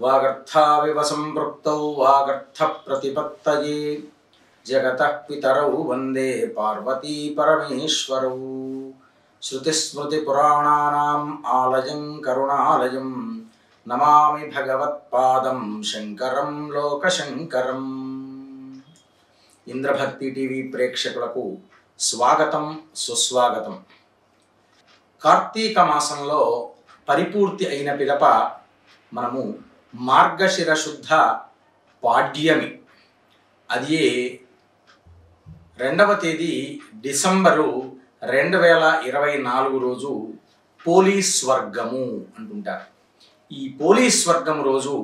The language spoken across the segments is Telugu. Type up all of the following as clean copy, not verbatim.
వాగర్థావివ సంపృక్తౌ వాగర్థ ప్రతిపత్తయే జగతః పితరౌ వందే పార్వతీ పరమేశ్వరౌ. శృతిస్మృతిపురాణానాం ఆలయం కరుణాలయం నమామి భగవత్పాదం శంకరం లోకశంకరం. ఇంద్రభక్తి టీవీ ప్రేక్షకులకు స్వాగతం, సుస్వాగతం. కార్తీక మాసంలో పరిపూర్తి అయిన పిదప మనము మార్గశిర శుద్ధ పాడ్యమి, అది 2వ తేదీ డిసెంబరు 2024 రోజు పోలీస్ వర్గము అంటుంటారు. ఈ పోలీస్ వర్గం రోజు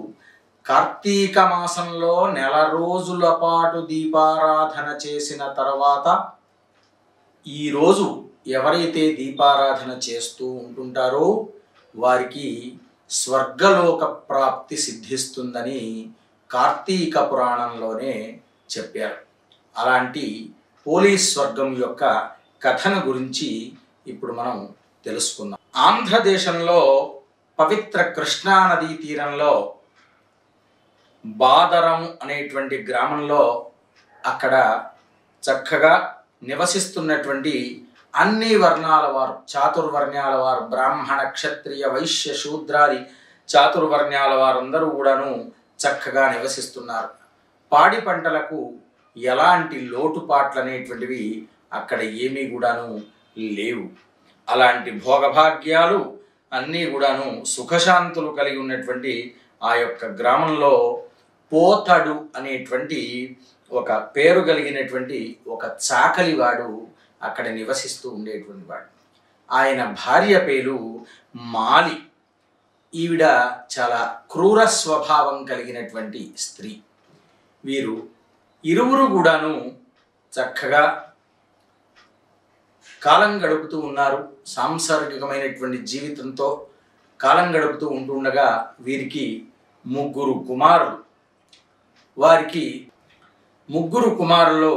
కార్తీక మాసంలో నెల రోజుల పాటు దీపారాధన చేసిన తర్వాత ఈరోజు ఎవరైతే దీపారాధన చేస్తూ ఉంటుంటారో వారికి స్వర్గలోక ప్రాప్తి సిద్ధిస్తుందని కార్తీక పురాణంలోనే చెప్పారు. అలాంటి పోలీస్ స్వర్గం యొక్క కథను గురించి ఇప్పుడు మనం తెలుసుకుందాం. ఆంధ్రదేశంలో పవిత్ర కృష్ణా నదీ తీరంలో బాదరం అనేటువంటి గ్రామంలో అక్కడ చక్కగా నివసిస్తున్నటువంటి అన్ని వర్ణాల వారు, చాతుర్వర్ణ్యాల వారు, బ్రాహ్మణ, క్షత్రియ, వైశ్య, శూద్రాది చాతుర్వర్ణ్యాల వారందరూ కూడాను చక్కగా నివసిస్తున్నారు. పాడి పంటలకు ఎలాంటి లోటుపాట్లు అనేటువంటివి అక్కడ ఏమీ కూడాను లేవు. అలాంటి భోగభాగ్యాలు అన్నీ కూడాను సుఖశాంతులు కలిగి ఉన్నటువంటి ఆ యొక్క గ్రామంలో పోతడు అనేటువంటి ఒక పేరు కలిగినటువంటి ఒక చాకలివాడు అక్కడ నివసిస్తూ ఉండేటువంటి వాడు. ఆయన భార్య పేరు మాలి. ఈవిడ చాలా క్రూర స్వభావం కలిగినటువంటి స్త్రీ. వీరు ఇరువురు కూడాను చక్కగా కాలం గడుపుతూ ఉన్నారు. సాంసారికమైనటువంటి జీవితంతో కాలం గడుపుతూ ఉంటుండగా వీరికి 3 కుమారులు. వారికి 3 కుమారులు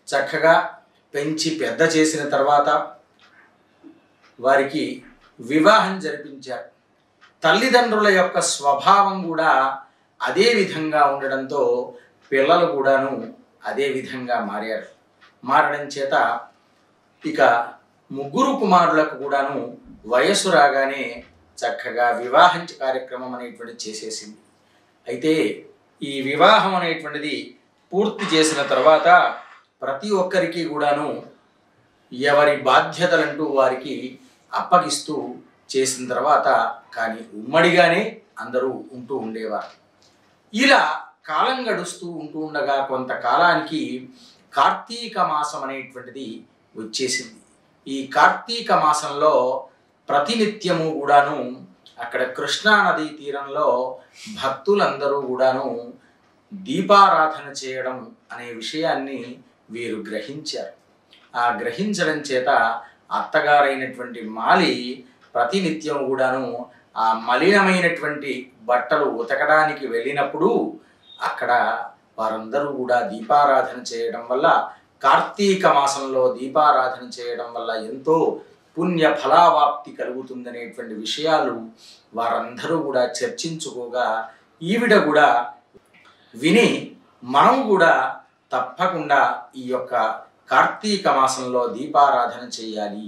చక్కగా పెంచి పెద్ద చేసిన తర్వాత వారికి వివాహం జరిపించారు. తల్లిదండ్రుల యొక్క స్వభావం కూడా అదే విధంగా ఉండడంతో పిల్లలు కూడాను అదే విధంగా మారడం చేత ఇక 3 కుమారులకు కూడాను వయస్సు రాగానే చక్కగా వివాహం కార్యక్రమం అనేటువంటి చేసేసింది. అయితే ఈ వివాహం అనేటువంటిది పూర్తి చేసిన తర్వాత ప్రతి ఒక్కరికి కూడాను ఎవరి బాధ్యతలంటూ వారికి అప్పగిస్తూ చేసిన తర్వాత కానీ ఉమ్మడిగానే అందరూ ఉంటూ ఉండేవారు. ఇలా కాలం గడుస్తూ ఉంటూ ఉండగా కొంతకాలానికి కార్తీక మాసం అనేటువంటిది వచ్చేసింది. ఈ కార్తీక మాసంలో ప్రతినిత్యము కూడాను అక్కడ కృష్ణా నదీ తీరంలో భక్తులందరూ కూడాను దీపారాధన చేయడం అనే విషయాన్ని వీరు గ్రహించారు. ఆ గ్రహించడం చేత అత్తగారైనటువంటి మాలి ప్రతినిత్యం కూడాను ఆ మలినమైనటువంటి బట్టలు ఉతకడానికి వెళ్ళినప్పుడు అక్కడ వారందరూ కూడా దీపారాధన చేయడం వల్ల, కార్తీక మాసంలో దీపారాధన చేయడం వల్ల ఎంతో పుణ్య ఫలావాప్తి కలుగుతుందనేటువంటి విషయాలు వారందరూ కూడా చర్చించుకోగా ఈవిడ కూడా విని మనం కూడా తప్పకుండా ఈ యొక్క కార్తీక మాసంలో దీపారాధన చేయాలి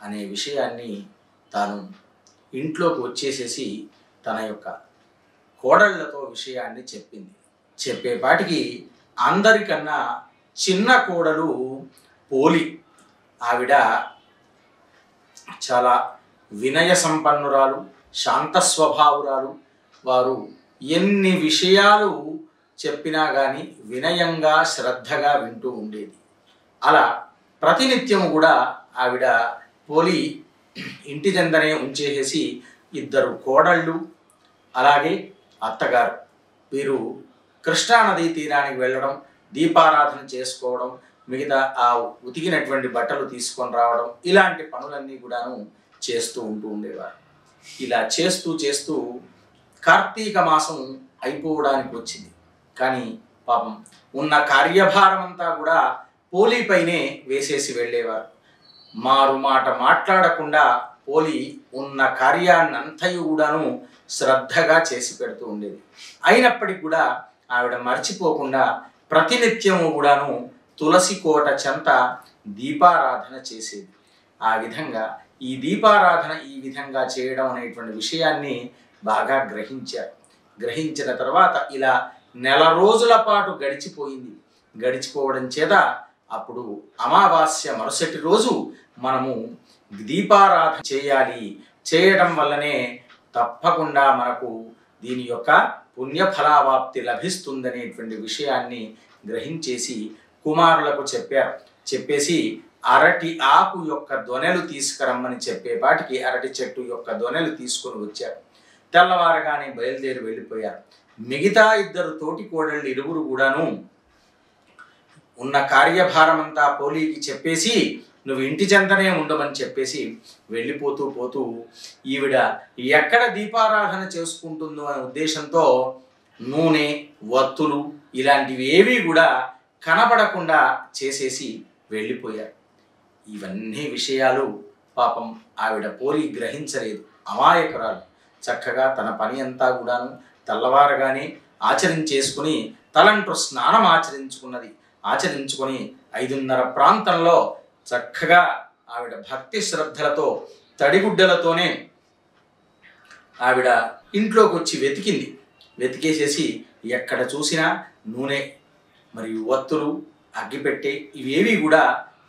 అనే విషయాన్ని తాను ఇంట్లోకి వచ్చేసేసి తన యొక్క కోడళ్లతో విషయాన్ని చెప్పింది. చెప్పేపాటికి అందరికన్నా చిన్న కోడలు పోలి, ఆవిడ చాలా వినయ సంపన్నురాలు, శాంత స్వభావురాలు. వారు ఎన్ని విషయాలు చెప్పినా కానీ వినయంగా శ్రద్ధగా వింటూ ఉండేది. అలా ప్రతినిత్యం కూడా ఆవిడ పోలి ఇంటి చెందనే ఉంచేసి 2 కోడళ్ళు అలాగే అత్తగారు వీరు కృష్ణా నదీ తీరానికి వెళ్ళడం, దీపారాధన చేసుకోవడం, మిగతా ఆ ఉతికినటువంటి బట్టలు తీసుకొని రావడం, ఇలాంటి పనులన్నీ కూడాను చేస్తూ ఉండేవారు. ఇలా చేస్తూ కార్తీక మాసం అయిపోవడానికి వచ్చింది. కానీ పాపం ఉన్న కార్యభారం అంతా కూడా పోలీపైనే వేసేసి వెళ్ళేవారు. మారు మాట మాట్లాడకుండా పోలి ఉన్న కార్యాన్నంతయు కూడాను శ్రద్ధగా చేసి పెడుతూ ఉండేది. అయినప్పటికీ కూడా ఆవిడ మర్చిపోకుండా ప్రతినిత్యము కూడాను తులసి కోట చెంత దీపారాధన చేసేది. ఆ విధంగా ఈ దీపారాధన ఈ విధంగా చేయడం అనేటువంటి విషయాన్ని బాగా గ్రహించారు. గ్రహించిన తర్వాత ఇలా నెల రోజుల పాటు గడిచిపోయింది. గడిచిపోవడం చేత అప్పుడు అమావాస్య మరుసటి రోజు మనము దీపారాధన చేయాలి, చేయడం వల్లనే తప్పకుండా మనకు దీని యొక్క పుణ్యఫలావాప్తి లభిస్తుందనేటువంటి విషయాన్ని గ్రహించేసి కుమారులకు చెప్పారు. చెప్పేసి అరటి ఆకు యొక్క దొనెలు తీసుకురమ్మని చెప్పేపాటికి అరటి చెట్టు యొక్క దొనెలు తీసుకొని వచ్చారు. తెల్లవారగానే బయలుదేరి వెళ్ళిపోయారు. మిగతా ఇద్దరు తోటి కోడళ్ళు ఇరువురు కూడాను ఉన్న కార్యభారమంతా పోలీకి చెప్పేసి నువ్వు ఇంటి చెంతనే ఉండమని చెప్పేసి వెళ్ళిపోతూ పోతూ ఈవిడ ఎక్కడ దీపారాధన చేసుకుంటుందో అనే ఉద్దేశంతో నూనె, వత్తులు ఇలాంటివి ఏవి కూడా కనబడకుండా చేసేసి వెళ్ళిపోయారు. ఇవన్నీ విషయాలు పాపం ఆవిడ పోలి గ్రహించలేదు. అమాయకురాలు చక్కగా తన పని అంతా కూడాను తెల్లవారగానే ఆచరించేసుకుని తలంటూ స్నానం ఆచరించుకొని 5:30 ప్రాంతంలో చక్కగా ఆవిడ భక్తి శ్రద్ధలతో తడిగుడ్డలతోనే ఆవిడ ఇంట్లోకి వచ్చి వెతికేసేసి ఎక్కడ చూసినా నూనె మరియు వత్తులు, అగ్గిపెట్టె ఇవేవి కూడా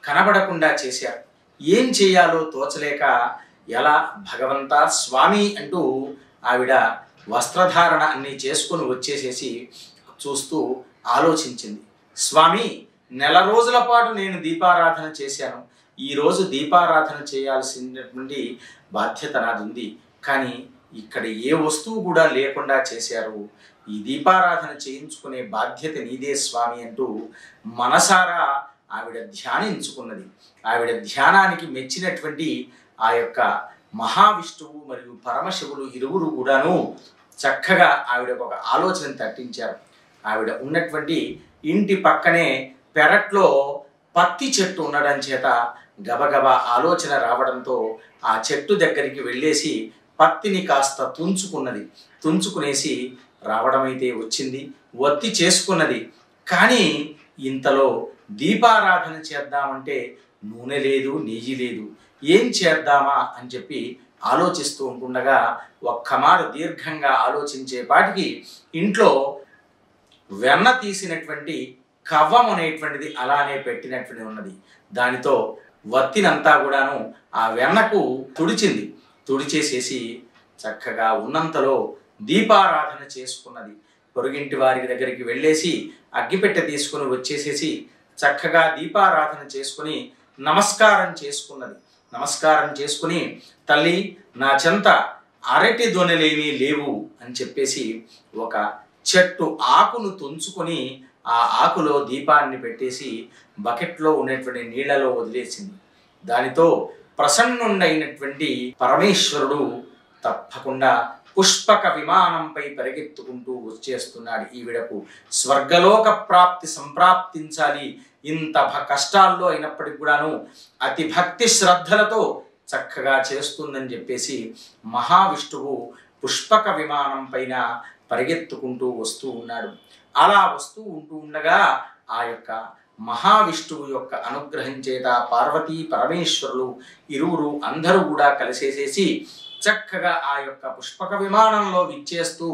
కనబడకుండా చేశారు. ఏం చేయాలో తోచలేక ఎలా భగవంతా స్వామి అంటూ ఆవిడ వస్త్రధారణ అన్నీ చేసుకొని వచ్చేసేసి చూస్తూ ఆలోచించింది. స్వామి, నెల రోజుల పాటు నేను దీపారాధన చేశాను. ఈరోజు దీపారాధన చేయాల్సినటువంటి బాధ్యత నాది ఉంది. కానీ ఇక్కడ ఏ వస్తువు కూడా లేకుండా చేశారు. ఈ దీపారాధన చేయించుకునే బాధ్యత నీదే స్వామి అంటూ మనసారా ఆవిడ ధ్యానించుకున్నది. ఆవిడ ధ్యానానికి మెచ్చినటువంటి ఆ యొక్క మహావిష్ణువు మరియు పరమశివులు ఇరువురు కూడాను చక్కగా ఆవిడకు ఒక ఆలోచన తట్టించారు. ఆవిడ ఉన్నటువంటి ఇంటి పక్కనే పెరట్లో పత్తి చెట్టు ఉండడం చేత గబగబా ఆలోచన రావడంతో ఆ చెట్టు దగ్గరికి వెళ్ళేసి పత్తిని కాస్త తుంచుకునేసి రావడమైతే వచ్చింది. ఒత్తి చేసుకున్నది. కానీ ఇంతలో దీపారాధన చేద్దామంటే నూనె లేదు, నెయ్యి లేదు. ఏం చేద్దామా అని చెప్పి ఆలోచిస్తూ ఉంటుండగా ఒక్కమారు దీర్ఘంగా ఆలోచించేపాటికి ఇంట్లో వెన్న తీసినటువంటి కవ్వం అనేటువంటిది అలానే పెట్టినటువంటి ఉన్నది. దానితో వత్తినంతా కూడాను ఆ వెన్నకు తుడిచేసేసి చక్కగా ఉన్నంతలో దీపారాధన చేసుకున్నది. పొరుగింటి వారి దగ్గరికి వెళ్ళేసి అగ్గిపెట్టె తీసుకుని వచ్చేసేసి చక్కగా దీపారాధన చేసుకుని నమస్కారం చేసుకుని తల్లి, నా చెంత అరటి దొనెలేమీ లేవు అని చెప్పేసి ఒక చెట్టు ఆకును తుంచుకొని ఆ ఆకులో దీపాన్ని పెట్టేసి బకెట్లో ఉన్నటువంటి నీళ్లలో వదిలేసింది. దానితో ప్రసన్నుడైనటువంటి పరమేశ్వరుడు తప్పకుండా పుష్పక విమానంపై పరిగెత్తుకుంటూ వచ్చేస్తున్నాడు. ఈవిడకు స్వర్గలోక ప్రాప్తి సంప్రాప్తించాలి. ఇంత కష్టాల్లో అయినప్పటికి కూడాను అతి భక్తి శ్రద్ధలతో చక్కగా చేస్తుందని చెప్పేసి మహావిష్ణువు పుష్పక విమానం పైన పరిగెత్తుకుంటూ వస్తూ ఉన్నాడు. అలా వస్తూ ఉండగా ఆ యొక్క మహావిష్ణువు యొక్క అనుగ్రహం చేత పార్వతీ పరమేశ్వరులు ఇరువురు అందరూ కూడా కలిసేసేసి చక్కగా ఆ యొక్క పుష్పక విమానంలో విచ్చేస్తూ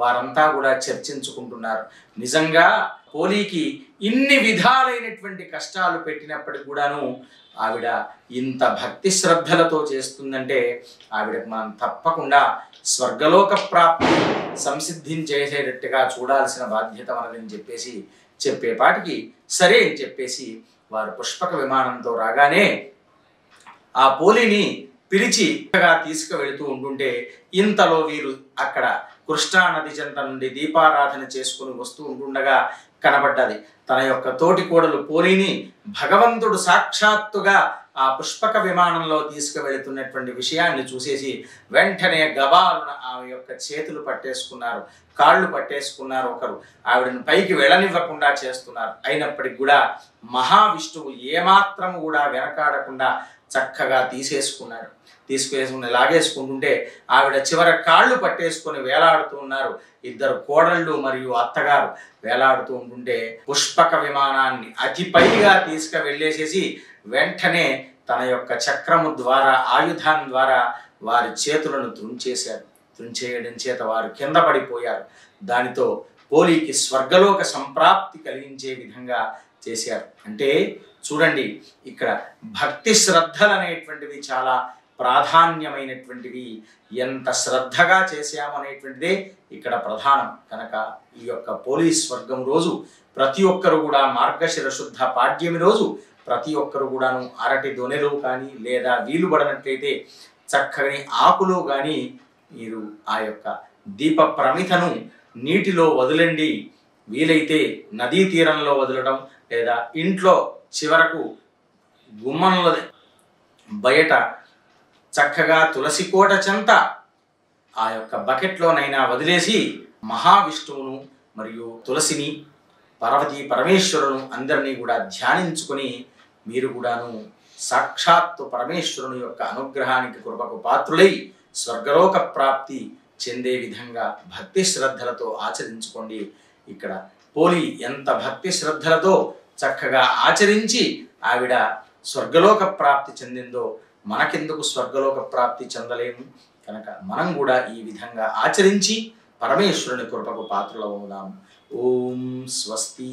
వారంతా కూడా చర్చించుకుంటున్నారు. నిజంగా పోలీకి ఇన్ని విధాలైనటువంటి కష్టాలు పెట్టినప్పటికి కూడాను ఆవిడ ఇంత భక్తి శ్రద్ధలతో చేస్తుందంటే ఆవిడకు మనం తప్పకుండా స్వర్గలోక ప్రాప్తి సంసిద్ధించేసేటట్టుగా చూడాల్సిన బాధ్యత మనదని చెప్పేసి చెప్పేపాటికి సరే అని చెప్పేసి వారు పుష్పక విమానంతో రాగానే ఆ పోలిని పిలిచి తీసుకువెళుతూ ఉంటుంటే ఇంతలో వీరు అక్కడ కృష్ణానది చెంత నుండి దీపారాధన చేసుకుని వస్తూ ఉంటుండగా కనబడ్డది. తన యొక్క తోటి కోడలు పోలిని భగవంతుడు సాక్షాత్తుగా ఆ పుష్పక విమానంలో తీసుకువెళుతున్నటువంటి విషయాన్ని చూసేసి వెంటనే గబాలున ఆమె యొక్క చేతులు పట్టేసుకున్నారు, కాళ్ళు పట్టేసుకున్నారు. ఒకరు ఆవిడని పైకి వెళ్ళనివ్వకుండా చేస్తున్నారు. అయినప్పటికి కూడా మహావిష్ణువు ఏమాత్రము కూడా వెనకాడకుండా చక్కగా తీసుకుని లాగేసుకుంటుంటే ఆవిడ చివర కాళ్ళు పట్టేసుకొని వేలాడుతూ ఉన్నారు. ఇద్దరు కోడళ్ళు మరియు అత్తగారు వేలాడుతూ ఉంటుంటే పుష్పక విమానాన్ని అతిపైగా తీసుకువెళ్ళేసేసి వెంటనే తన యొక్క చక్రము ద్వారా ఆయుధాన్ని ద్వారా వారి చేతులను త్రుంచేయడం చేత వారు కింద పడిపోయారు. దానితో పోలీకి స్వర్గలోక సంప్రాప్తి కలిగించే విధంగా చేశారు. అంటే చూడండి, ఇక్కడ భక్తి శ్రద్ధలు అనేటువంటివి చాలా ప్రాధాన్యమైనటువంటివి. ఎంత శ్రద్ధగా చేశాము అనేటువంటిదే ఇక్కడ ప్రధానం. కనుక ఈ యొక్క పోలీస్ స్వర్గం రోజు ప్రతి ఒక్కరు కూడా మార్గశిర శుద్ధ పాడ్యమి రోజు ప్రతి ఒక్కరు కూడాను అరటి దొనెలు కానీ లేదా వీలు పడినట్లయితే చక్కని ఆకులు కానీ మీరు ఆ యొక్క దీప ప్రమితను నీటిలో వదలండి. వీలైతే నదీ తీరంలో వదలడం లేదా ఇంట్లో చివరకు గుమ్మంలో బయట చక్కగా తులసి కోట చెంత ఆ యొక్క బకెట్లోనైనా వదిలేసి మహావిష్ణువును మరియు తులసిని పార్వతీ పరమేశ్వరును అందరినీ కూడా ధ్యానించుకొని మీరు కూడాను సాక్షాత్తు పరమేశ్వరుని యొక్క అనుగ్రహానికి కృపకు పాత్రులై స్వర్గలోక ప్రాప్తి చెందే విధంగా భక్తి శ్రద్ధలతో ఆచరించుకోండి. ఇక్కడ పోలి ఎంత భక్తి శ్రద్ధలతో చక్కగా ఆచరించి ఆవిడ స్వర్గలోక ప్రాప్తి చెందిందో మనకెందుకు స్వర్గలోక ప్రాప్తి చెందలేము? కనుక మనం కూడా ఈ విధంగా ఆచరించి పరమేశ్వరుని కృపకు పాత్రలవుదాం. ఓం స్వస్తి.